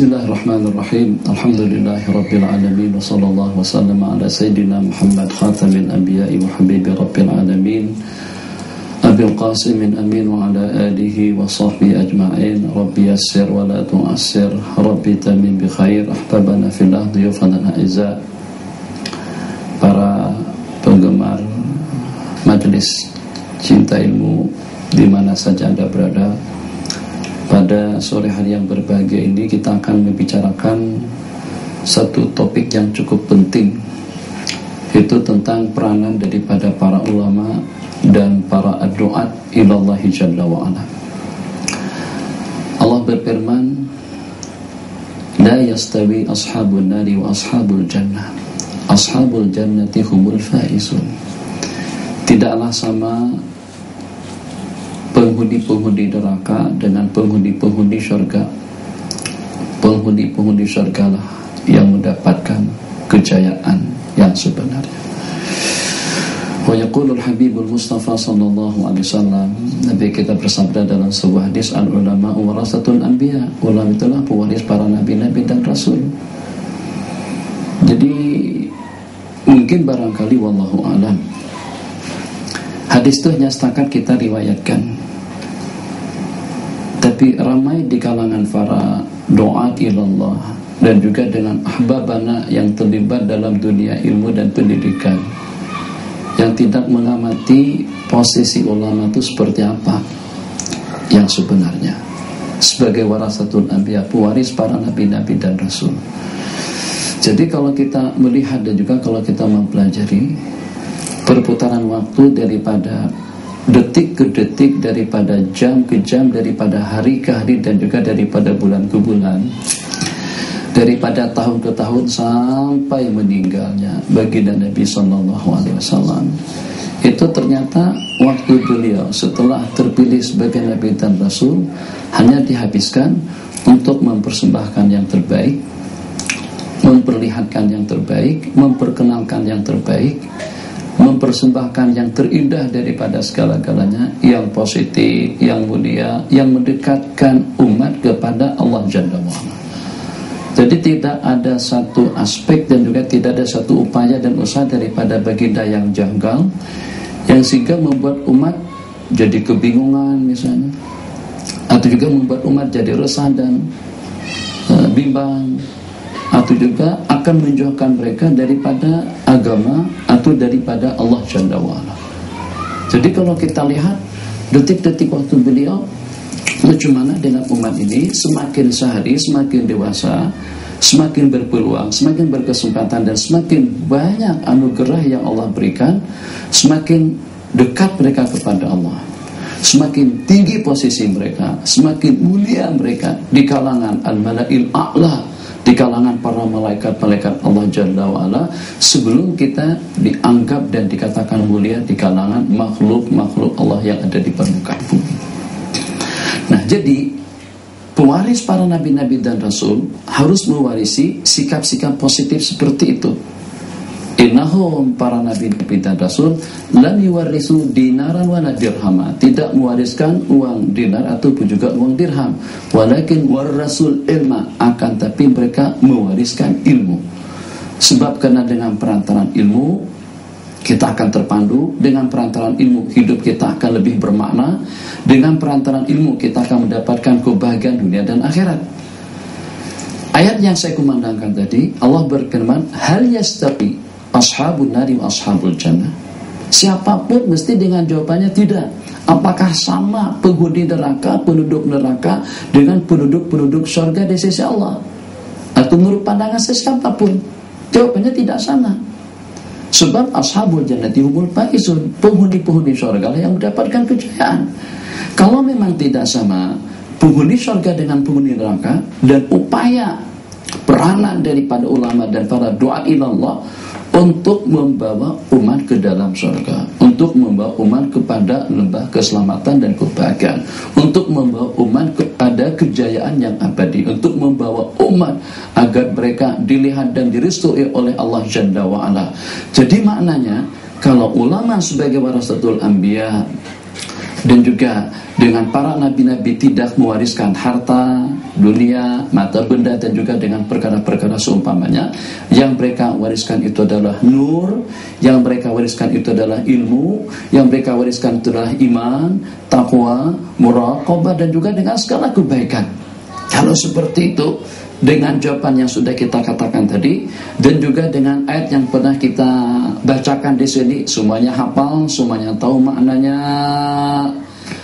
Bismillahirrahmanirrahim. Alhamdulillahirabbil alamin wa sallallahu wasallam ala sayyidina Muhammad khatamil anbiya'i wa habibi rabbil alamin Abil Qasim amin wa ala alihi wa sahbihi ajma'in. Rabbi yassir wa la tu'assir, Rabbi tamin bi khair. Ahbabana fillah, diyufana a'izza, para penggemar majelis cinta ilmu di mana saja Anda berada. Pada sore hari yang berbahagia ini kita akan membicarakan satu topik yang cukup penting, yaitu tentang peranan daripada para ulama dan para ad-du'at ilallahi jalla wa'ala. Allah berfirman, La yastawi ashabun nari wa ashabul jannah, ashabul jannati humul faizun. Tidaklah sama penghuni-penghuni neraka dengan penghuni-penghuni syurga. Penghuni-penghuni syurga lah yang mendapatkan kejayaan yang sebenarnya. Wa yaqulul habibul mustafa sallallahu alaihi wasallam, Nabi kita bersabda dalam sebuah hadis, al ulama warasatul anbiya, ulama itulah pewaris para nabi-nabi dan rasul. Jadi mungkin barangkali wallahu alam, hadis itu hanya setakat kita riwayatkan, tapi ramai di kalangan para doa ilallah dan juga dengan ahbabana yang terlibat dalam dunia ilmu dan pendidikan yang tidak mengamati posisi ulama itu seperti apa yang sebenarnya sebagai warasatul anbiya, pewaris para nabi-nabi dan rasul. Jadi kalau kita melihat dan juga kalau kita mempelajari perputaran waktu daripada detik ke detik, daripada jam ke jam, daripada hari ke hari, dan juga daripada bulan ke bulan, daripada tahun ke tahun sampai meninggalnya baginda Nabi SAW, itu ternyata waktu beliau setelah terpilih sebagai Nabi dan Rasul hanya dihabiskan untuk mempersembahkan yang terbaik, memperlihatkan yang terbaik, memperkenalkan yang terbaik, mempersembahkan yang terindah daripada segala-galanya, yang positif, yang mulia, yang mendekatkan umat kepada Allah Jalla wa'ala. Jadi tidak ada satu aspek dan juga tidak ada satu upaya dan usaha daripada baginda yang janggal, yang sehingga membuat umat jadi kebingungan misalnya, atau juga membuat umat jadi resah dan bimbang, atau juga akan menjauhkan mereka daripada agama atau daripada Allah Jalla wa'ala. Jadi kalau kita lihat detik-detik waktu beliau, bagaimana dengan umat ini semakin sehari semakin dewasa, semakin berpeluang, semakin berkesempatan, dan semakin banyak anugerah yang Allah berikan, semakin dekat mereka kepada Allah, semakin tinggi posisi mereka, semakin mulia mereka di kalangan al-mala'il a'la, di kalangan para malaikat-malaikat Allah Jalla wa'ala, sebelum kita dianggap dan dikatakan mulia di kalangan makhluk-makhluk Allah yang ada di permukaan bumi. Nah, jadi pewaris para nabi-nabi dan rasul harus mewarisi sikap-sikap positif seperti itu. Innahum, para nabi-nabi dan rasul, lam yuwarrisu dinaran wa dirhama, tidak mewariskan uang dinar ataupun juga uang dirham, walakin warasul ilma, akan tapi mereka mewariskan ilmu. Sebab karena dengan perantaran ilmu kita akan terpandu, dengan perantaran ilmu hidup kita akan lebih bermakna, dengan perantaran ilmu kita akan mendapatkan kebahagiaan dunia dan akhirat. Ayat yang saya kumandangkan tadi, Allah berfirman, hal yastawi ashabun nari wa ashabul jannah. Siapapun mesti dengan jawabannya tidak. Apakah sama penghuni neraka, penduduk neraka dengan penduduk-penduduk surga di sisi Allah? Atau menurut pandangan sesiapapun? Jawabannya tidak sama. Sebab ashabul jannati humul faizun, penghuni-penghuni surga yang mendapatkan kejayaan. Kalau memang tidak sama penghuni surga dengan penghuni neraka, dan upaya peranan daripada ulama dan para doa ilallah untuk membawa umat ke dalam surga, untuk membawa umat kepada lembah keselamatan dan kebahagiaan, untuk membawa umat kepada kejayaan yang abadi, untuk membawa umat agar mereka dilihat dan direstui oleh Allah Jalla wa'ala. Jadi maknanya, kalau ulama sebagai warasatul anbiya, dan juga dengan para nabi-nabi tidak mewariskan harta, dunia, mata benda, dan juga dengan perkara-perkara seumpamanya. Yang mereka wariskan itu adalah nur, yang mereka wariskan itu adalah ilmu, yang mereka wariskan itu adalah iman, taqwa, muraqabah, dan juga dengan segala kebaikan. Kalau seperti itu, dengan jawaban yang sudah kita katakan tadi, dan juga dengan ayat yang pernah kita bacakan di sini, semuanya hafal, semuanya tahu maknanya.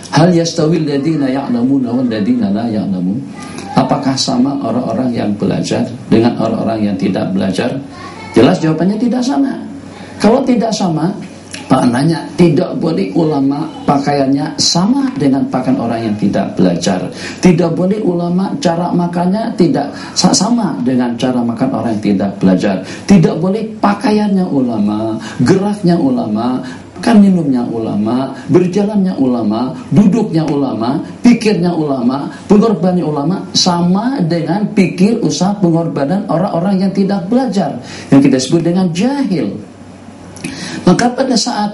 Hal yastawil ladina ya'lamuna wal ladina la ya'lamun. Apakah sama orang-orang yang belajar dengan orang-orang yang tidak belajar? Jelas jawabannya tidak sama. Kalau tidak sama, maknanya tidak boleh ulama pakaiannya sama dengan pakaian orang yang tidak belajar. Tidak boleh ulama cara makannya tidak sama dengan cara makan orang yang tidak belajar. Tidak boleh pakaiannya ulama, geraknya ulama, kan minumnya ulama, berjalannya ulama, duduknya ulama, pikirnya ulama, pengorbanan ulama sama dengan pikir usaha pengorbanan orang-orang yang tidak belajar, yang kita sebut dengan jahil. Maka pada saat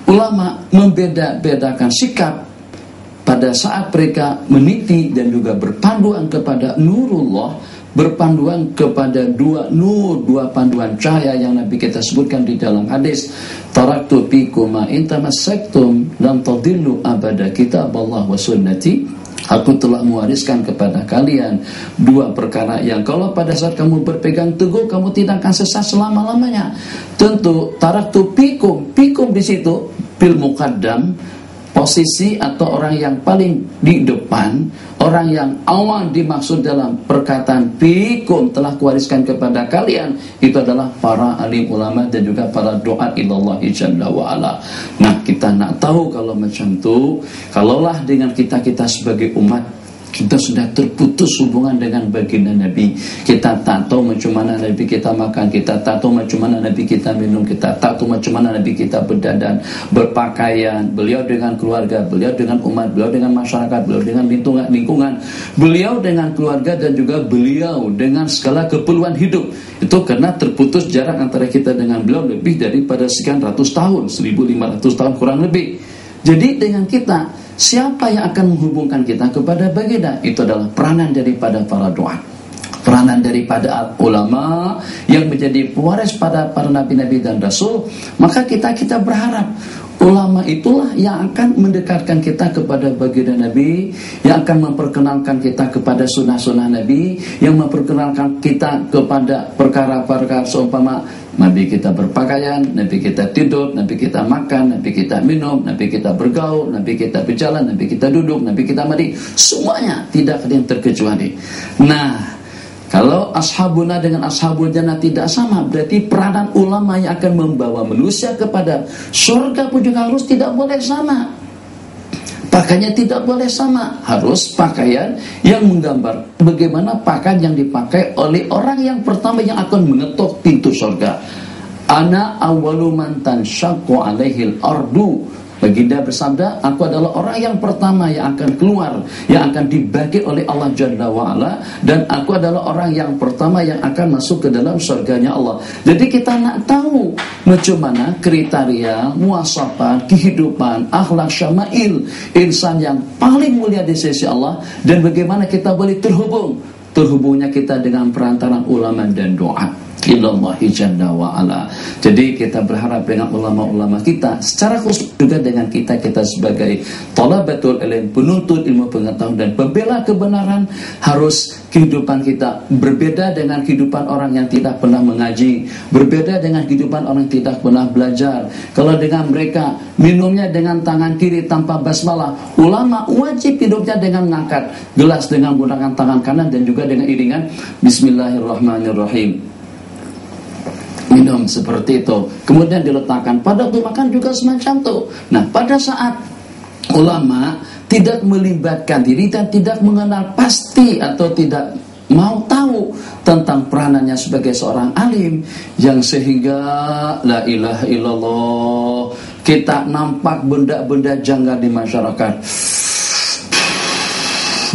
ulama membeda-bedakan sikap, pada saat mereka meniti dan juga berpanduan kepada nurullah, berpanduan kepada dua nur, dua panduan cahaya yang Nabi kita sebutkan di dalam hadis, taraktu fikum ma in tamassaktum lam tadillu abada, kitaballah wa sunnati. Aku telah mewariskan kepada kalian dua perkara yang kalau pada saat kamu berpegang teguh, kamu tidak akan sesat selama-lamanya. Tentu taraktu fikum, fikum di situ bil muqaddam, posisi atau orang yang paling di depan, orang yang awal dimaksud dalam perkataan fikum telah kuwariskan kepada kalian, itu adalah para alim ulama dan juga para doa ilallahi jalla wa'ala. Nah, kita nak tahu kalau macam tu, kalaulah dengan kita sebagai umat, kita sudah terputus hubungan dengan baginda Nabi, kita tak tahu macam mana Nabi kita makan, kita tak tahu macam mana Nabi kita minum, kita tak tahu macam mana Nabi kita berdandan, berpakaian, beliau dengan keluarga, beliau dengan umat, beliau dengan masyarakat, beliau dengan lingkungan, beliau dengan keluarga, dan juga beliau dengan segala keperluan hidup. Itu karena terputus jarak antara kita dengan beliau lebih daripada sekian ratus tahun, 1500 tahun kurang lebih. Jadi dengan kita, siapa yang akan menghubungkan kita kepada baginda? Itu adalah peranan daripada para doa, peranan daripada ulama yang menjadi pewaris pada para nabi-nabi dan rasul. Maka kita berharap ulama itulah yang akan mendekatkan kita kepada baginda Nabi, yang akan memperkenalkan kita kepada sunnah-sunnah Nabi, yang memperkenalkan kita kepada perkara-perkara seumpama Nabi kita berpakaian, Nabi kita tidur, Nabi kita makan, Nabi kita minum, Nabi kita bergaul, Nabi kita berjalan, Nabi kita duduk, Nabi kita mandi. Semuanya tidak ada yang terkecuali. Nah, kalau ashabuna dengan ashabul jannah tidak sama, berarti peranan ulama yang akan membawa manusia kepada surga pun juga harus tidak boleh sama. Pakaiannya tidak boleh sama, harus pakaian yang menggambar bagaimana pakaian yang dipakai oleh orang yang pertama yang akan mengetuk pintu surga. Ana awwalu man tanshaqqu alaihil ardu. Baginda bersabda, aku adalah orang yang pertama yang akan keluar, yang akan dibagi oleh Allah Jalla wa'ala, dan aku adalah orang yang pertama yang akan masuk ke dalam surganya Allah. Jadi kita nak tahu macam mana kriteria, muasafat, kehidupan, akhlak, syama'il insan yang paling mulia di sisi Allah, dan bagaimana kita boleh terhubungnya kita dengan perantaraan ulama dan doa ilallahi jalla wa'ala. Jadi kita berharap dengan ulama-ulama kita, secara khusus juga dengan kita sebagai thalabatul ilm, penuntut ilmu pengetahuan dan pembela kebenaran, harus kehidupan kita berbeda dengan kehidupan orang yang tidak pernah mengaji, berbeda dengan kehidupan orang yang tidak pernah belajar. Kalau dengan mereka minumnya dengan tangan kiri tanpa basmalah, ulama wajib hidupnya dengan mengangkat gelas dengan menggunakan tangan kanan dan juga dengan iringan bismillahirrahmanirrahim. Minum seperti itu, kemudian diletakkan pada waktu makan juga semacam itu. Nah, pada saat ulama tidak melibatkan diri dan tidak mengenal pasti atau tidak mau tahu tentang peranannya sebagai seorang alim, yang sehingga la ilaha illallah, kita nampak benda-benda janggal di masyarakat.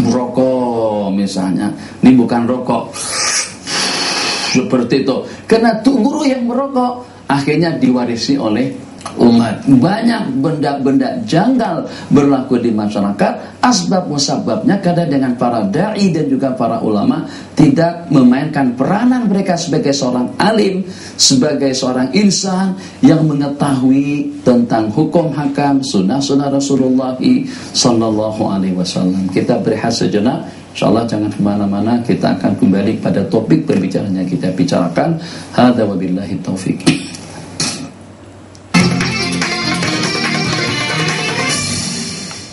Rokok misalnya, ini bukan rokok seperti itu, karena tuh guru yang merokok akhirnya diwarisi oleh umat. Banyak benda-benda janggal berlaku di masyarakat. Asbab musababnya kadang dengan para da'i dan juga para ulama tidak memainkan peranan mereka sebagai seorang alim, sebagai seorang insan yang mengetahui tentang hukum hakam, sunnah-sunnah Rasulullah sallallahu alaihi wasallam. Kita berehat sejenak. InsyaAllah jangan kemana-mana, kita akan kembali pada topik perbicaraan yang kita bicarakan. Hadza wabillahi taufiq.